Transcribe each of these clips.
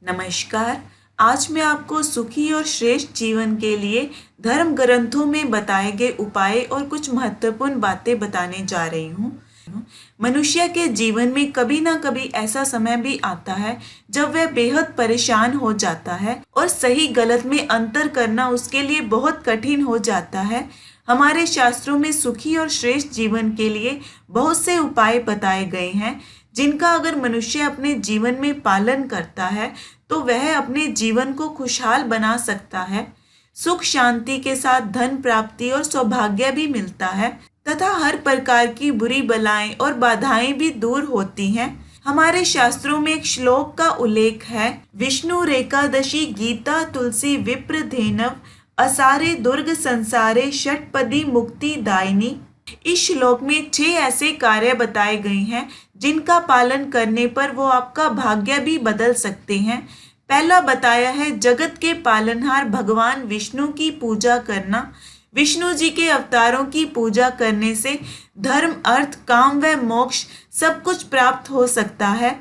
नमस्कार। आज मैं आपको सुखी और श्रेष्ठ जीवन के लिए धर्म ग्रंथों में बताए गए उपाय और कुछ महत्वपूर्ण बातें बताने जा रही हूँ। मनुष्य के जीवन में कभी ना कभी ऐसा समय भी आता है जब वह बेहद परेशान हो जाता है और सही गलत में अंतर करना उसके लिए बहुत कठिन हो जाता है। हमारे शास्त्रों में सुखी और श्रेष्ठ जीवन के लिए बहुत से उपाय बताए गए हैं, जिनका अगर मनुष्य अपने जीवन में पालन करता है तो वह अपने जीवन को खुशहाल बना सकता है। सुख शांति के साथ धन प्राप्ति और सौभाग्य भी मिलता है तथा हर प्रकार की बुरी बलाएं और बाधाएं भी दूर होती हैं। हमारे शास्त्रों में एक श्लोक का उल्लेख है, विष्णु रेकादशी गीता तुलसी विप्र धेनव असारे दुर्ग संसारे षटपदी मुक्ति दायिनी। इस श्लोक में 6 ऐसे कार्य बताए गए हैं जिनका पालन करने पर वो आपका भाग्य भी बदल सकते हैं। पहला बताया है जगत के पालनहार भगवान विष्णु की पूजा करना। विष्णु जी के अवतारों की पूजा करने से धर्म अर्थ काम व मोक्ष सब कुछ प्राप्त हो सकता है।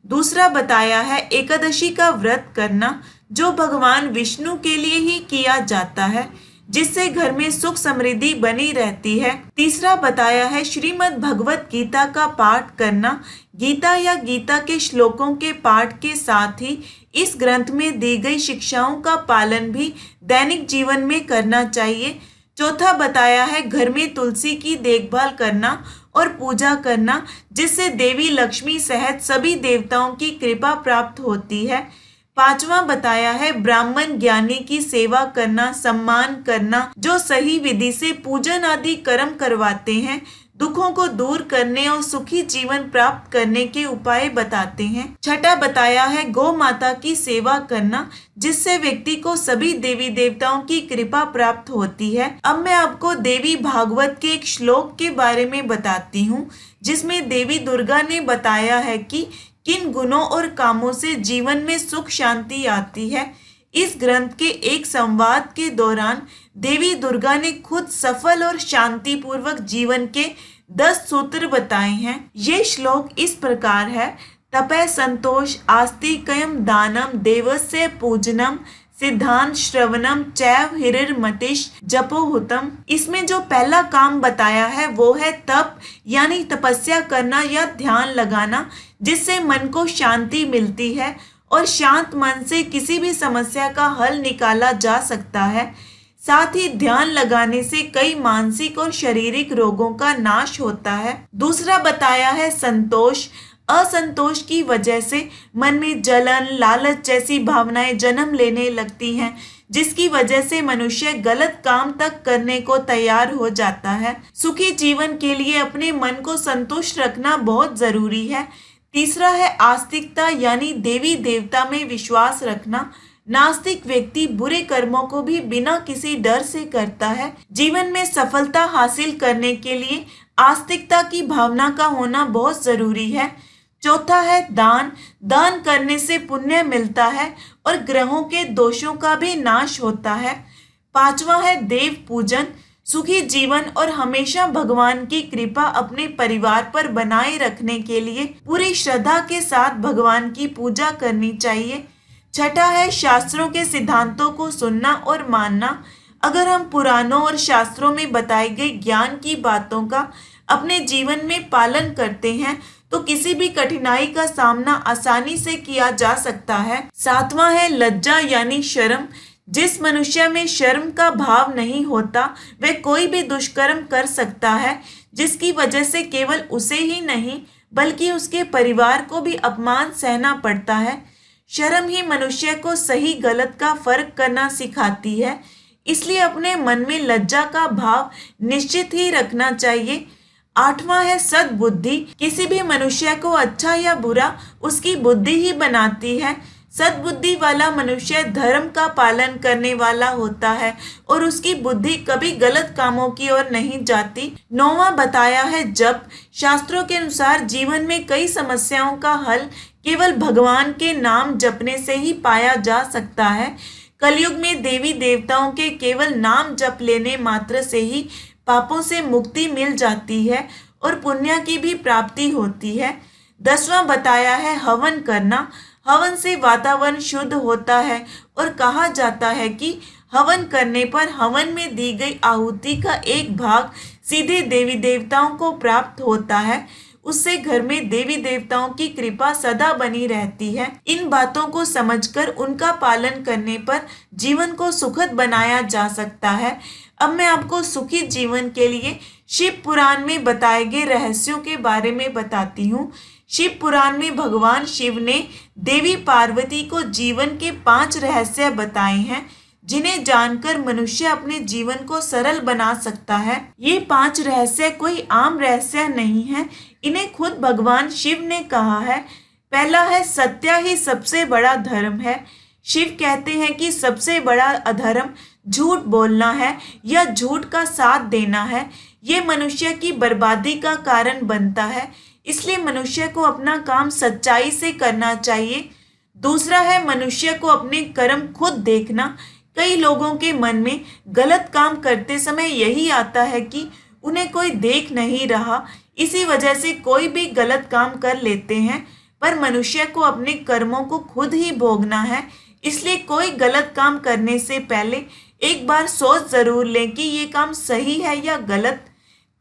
दूसरा बताया है एकादशी का व्रत करना, जो भगवान विष्णु के लिए ही किया जाता है, जिससे घर में सुख समृद्धि बनी रहती है। तीसरा बताया है श्रीमद् भगवत गीता का पाठ करना। गीता या गीता के श्लोकों के पाठ के साथ ही इस ग्रंथ में दी गई शिक्षाओं का पालन भी दैनिक जीवन में करना चाहिए। चौथा बताया है घर में तुलसी की देखभाल करना और पूजा करना, जिससे देवी लक्ष्मी सहित सभी देवताओं की कृपा प्राप्त होती है। पांचवा बताया है ब्राह्मण ज्ञानी की सेवा करना, सम्मान करना, जो सही विधि से पूजन आदि कर्म करवाते हैं। दुखों को दूर करने और सुखी जीवन प्राप्त करने के उपाय बताते हैं। छठा बताया है गौ माता की सेवा करना, जिससे व्यक्ति को सभी देवी देवताओं की कृपा प्राप्त होती है। अब मैं आपको देवी भागवत के एक श्लोक के बारे में बताती हूँ, जिसमें देवी दुर्गा ने बताया है कि किन गुणों और कामों से जीवन में सुख शांति आती है। इस ग्रंथ के एक संवाद के दौरान देवी दुर्गा ने खुद सफल और शांति पूर्वक जीवन के 10 सूत्र बताए हैं। ये श्लोक इस प्रकार है, तपः संतोष आस्तिकयम दानम देवस्य पूजनम सिद्धांत श्रवणम चैव हिरिर्मतिश जपोहुतम। इसमें जो पहला काम बताया है वो है तप, यानी तपस्या करना या ध्यान लगाना, जिससे मन को शांति मिलती है और शांत मन से किसी भी समस्या का हल निकाला जा सकता है। साथ ही ध्यान लगाने से कई मानसिक और शारीरिक रोगों का नाश होता है। दूसरा बताया है संतोष। असंतोष की वजह से मन में जलन लालच जैसी भावनाएं जन्म लेने लगती हैं, जिसकी वजह से मनुष्य गलत काम तक करने को तैयार हो जाता है। सुखी जीवन के लिए अपने मन को संतुष्ट रखना बहुत जरूरी है। तीसरा है आस्तिकता, यानी देवी देवता में विश्वास रखना। नास्तिक व्यक्ति बुरे कर्मों को भी बिना किसी डर से करता है। जीवन में सफलता हासिल करने के लिए आस्तिकता की भावना का होना बहुत जरूरी है। चौथा है दान। दान करने से पुण्य मिलता है और ग्रहों के दोषों का भी नाश होता है। पांचवा है देव पूजन। सुखी जीवन और हमेशा भगवान की कृपा अपने परिवार पर बनाए रखने के लिए पूरी श्रद्धा के साथ भगवान की पूजा करनी चाहिए। छठा है शास्त्रों के सिद्धांतों को सुनना और मानना। अगर हम पुराणों और शास्त्रों में बताई गई ज्ञान की बातों का अपने जीवन में पालन करते हैं तो किसी भी कठिनाई का सामना आसानी से किया जा सकता है। सातवां है लज्जा, यानी शर्म। जिस मनुष्य में शर्म का भाव नहीं होता वह कोई भी दुष्कर्म कर सकता है, जिसकी वजह से केवल उसे ही नहीं बल्कि उसके परिवार को भी अपमान सहना पड़ता है। शर्म ही मनुष्य को सही गलत का फर्क करना सिखाती है, इसलिए अपने मन में लज्जा का भाव निश्चित ही रखना चाहिए। आठवां है सद्बुद्धि। किसी भी मनुष्य को अच्छा या बुरा उसकी बुद्धि ही बनाती है। सद्बुद्धि वाला मनुष्य धर्म का पालन करने वाला होता है और उसकी बुद्धि कभी गलत कामों की ओर नहीं जाती। नौवां बताया है जप। शास्त्रों के अनुसार जीवन में कई समस्याओं का हल केवल भगवान के नाम जपने से ही पाया जा सकता है। कलयुग में देवी देवताओं के केवल नाम जप लेने मात्र से ही पापों से मुक्ति मिल जाती है और पुण्य की भी प्राप्ति होती है। 10वां बताया है हवन करना। हवन से वातावरण शुद्ध होता है और कहा जाता है कि हवन करने पर हवन में दी गई आहुति का एक भाग सीधे देवी देवताओं को प्राप्त होता है। उससे घर में देवी देवताओं की कृपा सदा बनी रहती है। इन बातों को समझकर उनका पालन करने पर जीवन को सुखद बनाया जा सकता है। अब मैं आपको सुखी जीवन के लिए शिव पुराण में बताए गए रहस्यों के बारे में बताती हूँ। शिव पुराण में भगवान शिव ने देवी पार्वती को जीवन के 5 रहस्य बताए हैं, जिन्हें जानकर मनुष्य अपने जीवन को सरल बना सकता है। ये 5 रहस्य कोई आम रहस्य नहीं है, इन्हें खुद भगवान शिव ने कहा है। पहला है, सत्य ही सबसे बड़ा धर्म है। शिव कहते हैं कि सबसे बड़ा अधर्म झूठ बोलना है या झूठ का साथ देना है। ये मनुष्य की बर्बादी का कारण बनता है, इसलिए मनुष्य को अपना काम सच्चाई से करना चाहिए। दूसरा है, मनुष्य को अपने कर्म खुद देखना। कई लोगों के मन में गलत काम करते समय यही आता है कि उन्हें कोई देख नहीं रहा, इसी वजह से कोई भी गलत काम कर लेते हैं। पर मनुष्य को अपने कर्मों को खुद ही भोगना है, इसलिए कोई गलत काम करने से पहले एक बार सोच जरूर लें कि ये काम सही है या गलत।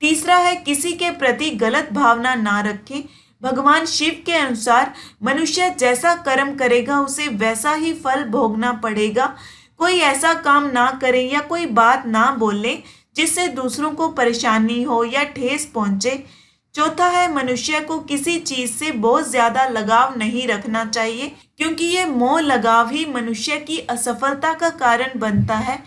तीसरा है, किसी के प्रति गलत भावना ना रखें। भगवान शिव के अनुसार मनुष्य जैसा कर्म करेगा उसे वैसा ही फल भोगना पड़ेगा। कोई ऐसा काम ना करें या कोई बात ना बोले जिससे दूसरों को परेशानी हो या ठेस पहुंचे। चौथा है, मनुष्य को किसी चीज से बहुत ज्यादा लगाव नहीं रखना चाहिए, क्योंकि ये मोह लगाव ही मनुष्य की असफलता का कारण बनता है।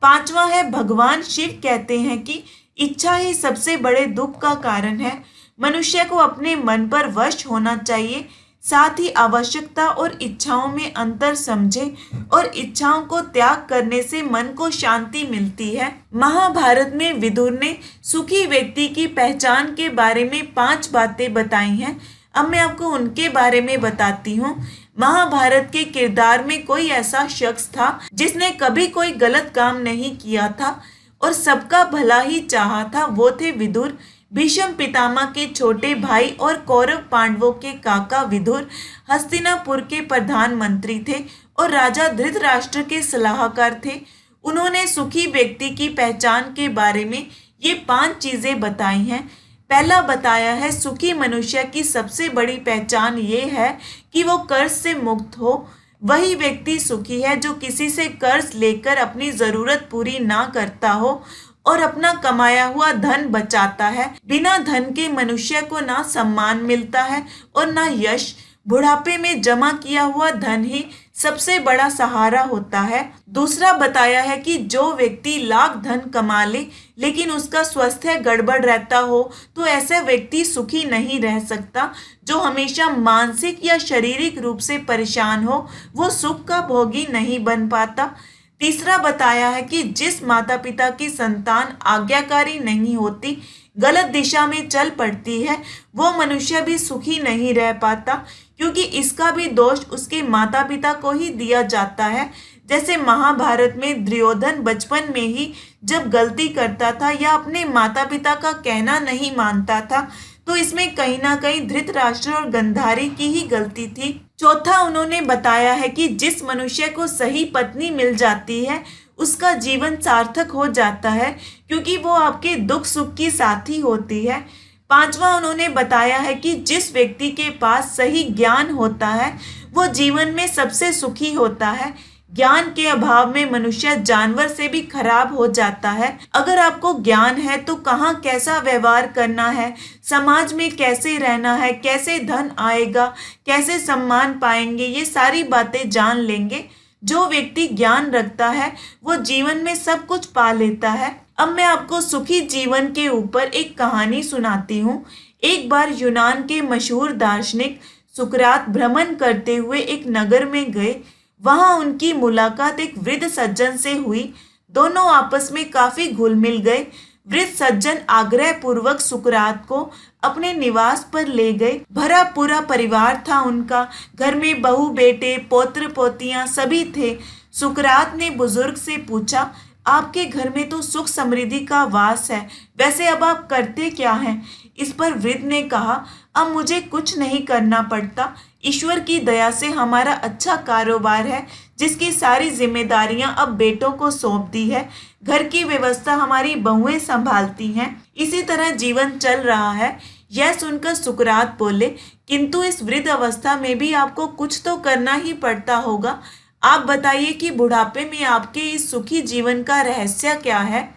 पांचवा है, भगवान शिव कहते हैं कि इच्छा ही सबसे बड़े दुख का कारण है। मनुष्य को अपने मन पर वश होना चाहिए, साथ ही आवश्यकता और इच्छाओं में अंतर समझे और इच्छाओं को त्याग करने से मन को शांति मिलती है। महाभारत में विदुर ने सुखी व्यक्ति की पहचान के बारे में 5 बातें बताई हैं। अब मैं आपको उनके बारे में बताती हूँ। महाभारत के किरदार में कोई ऐसा शख्स था जिसने कभी कोई गलत काम नहीं किया था और सबका भला ही चाहा था। वो थे विदुर, भीष्म पितामह के छोटे भाई और कौरव पांडवों के काका विदुर। हस्तिनापुर के प्रधानमंत्री थे और राजा धृतराष्ट्र के सलाहकार थे। उन्होंने सुखी व्यक्ति की पहचान के बारे में ये 5 चीजें बताई हैं। पहला बताया है, सुखी मनुष्य की सबसे बड़ी पहचान ये है कि वो कर्ज से मुक्त हो। वही व्यक्ति सुखी है जो किसी से कर्ज लेकर अपनी जरूरत पूरी ना करता हो और अपना कमाया हुआ धन बचाता है। बिना धन के मनुष्य को ना सम्मान मिलता है और ना यश। बुढ़ापे में जमा किया हुआ धन ही सबसे बड़ा सहारा होता है। दूसरा बताया है कि जो व्यक्ति लाख धन कमा ले लेकिन उसका स्वास्थ्य गड़बड़ रहता हो तो ऐसा व्यक्ति सुखी नहीं रह सकता। जो हमेशा मानसिक या शारीरिक रूप से परेशान हो वो सुख का भोगी नहीं बन पाता। तीसरा बताया है कि जिस माता पिता की संतान आज्ञाकारी नहीं होती, गलत दिशा में चल पड़ती है, वो मनुष्य भी सुखी नहीं रह पाता, क्योंकि इसका भी दोष उसके माता पिता को ही दिया जाता है। जैसे महाभारत में दुर्योधन बचपन में ही जब गलती करता था या अपने माता पिता का कहना नहीं मानता था, तो इसमें कहीं ना कहीं धृतराष्ट्र और गंधारी की ही गलती थी। चौथा उन्होंने बताया है कि जिस मनुष्य को सही पत्नी मिल जाती है उसका जीवन सार्थक हो जाता है, क्योंकि वो आपके दुख सुख की साथी होती है। पांचवा उन्होंने बताया है कि जिस व्यक्ति के पास सही ज्ञान होता है वो जीवन में सबसे सुखी होता है। ज्ञान के अभाव में मनुष्य जानवर से भी खराब हो जाता है। अगर आपको ज्ञान है तो कहाँ कैसा व्यवहार करना है, समाज में कैसे रहना है, कैसे धन आएगा, कैसे सम्मान पाएंगे, ये सारी बातें जान लेंगे। जो व्यक्ति ज्ञान रखता है वो जीवन में सब कुछ पा लेता है। अब मैं आपको सुखी जीवन के ऊपर एक कहानी सुनाती हूँ। एक बार यूनान के मशहूर दार्शनिक सुकरात भ्रमण करते हुए एक नगर में गए। वहां उनकी मुलाकात एक वृद्ध सज्जन से हुई। दोनों आपस में काफी घुल मिल गए। वृद्ध सज्जन आग्रह पूर्वक सुकरात को अपने निवास पर ले गए। भरा पूरा परिवार था उनका। घर में बहू बेटे पोत्र पोतियां सभी थे। सुकरात ने बुजुर्ग से पूछा, आपके घर में तो सुख समृद्धि का वास है, वैसे अब आप करते क्या हैं? इस पर वृद्ध ने कहा, अब मुझे कुछ नहीं करना पड़ता, ईश्वर की दया से हमारा अच्छा कारोबार है जिसकी सारी जिम्मेदारियां अब बेटों को सौंप दी है। घर की व्यवस्था हमारी बहुएं संभालती हैं। इसी तरह जीवन चल रहा है। यह सुनकर सुकरात बोले, किंतु इस वृद्ध अवस्था में भी आपको कुछ तो करना ही पड़ता होगा। आप बताइए कि बुढ़ापे में आपके इस सुखी जीवन का रहस्य क्या है।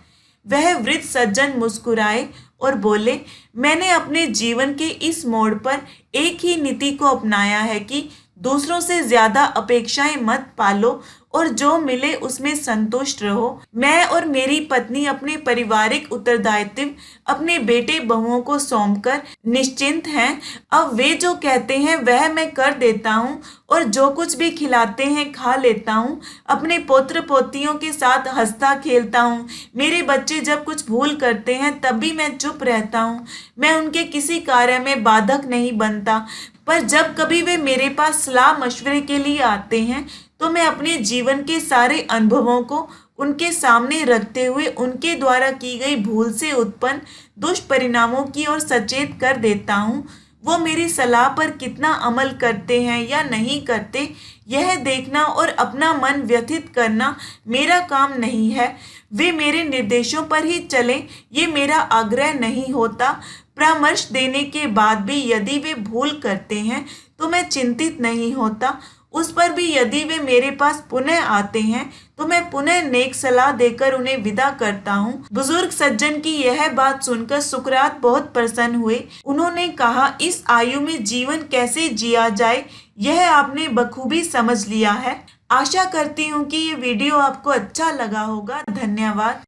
वह वृद्ध सज्जन मुस्कुराए और बोले, मैंने अपने जीवन के इस मोड़ पर एक ही नीति को अपनाया है कि दूसरों से ज्यादा अपेक्षाएं मत पालो और जो मिले उसमें संतुष्ट रहो। मैं और मेरी पत्नी अपने पारिवारिक उत्तरदायित्व अपने बेटे बहुओं को सौंपकर निश्चिंत हैं। अब वे जो कहते हैं वह मैं कर देता हूँ और जो कुछ भी खिलाते हैं खा लेता हूँ। अपने पोत्र पोतियों के साथ हंसता खेलता हूँ। मेरे बच्चे जब कुछ भूल करते हैं तब भी मैं चुप रहता हूँ। मैं उनके किसी कार्य में बाधक नहीं बनता। पर जब कभी वे मेरे पास सलाह मशवरे के लिए आते हैं तो मैं अपने जीवन के सारे अनुभवों को उनके सामने रखते हुए उनके द्वारा की गई भूल से उत्पन्न दुष्परिणामों की ओर सचेत कर देता हूँ। वो मेरी सलाह पर कितना अमल करते हैं या नहीं करते, यह देखना और अपना मन व्यथित करना मेरा काम नहीं है। वे मेरे निर्देशों पर ही चलें, ये मेरा आग्रह नहीं होता। परामर्श देने के बाद भी यदि वे भूल करते हैं तो मैं चिंतित नहीं होता। उस पर भी यदि वे मेरे पास पुनः आते हैं तो मैं पुनः नेक सलाह देकर उन्हें विदा करता हूँ। बुजुर्ग सज्जन की यह बात सुनकर सुकरात बहुत प्रसन्न हुए। उन्होंने कहा, इस आयु में जीवन कैसे जिया जाए यह आपने बखूबी समझ लिया है। आशा करती हूँ कि ये वीडियो आपको अच्छा लगा होगा। धन्यवाद।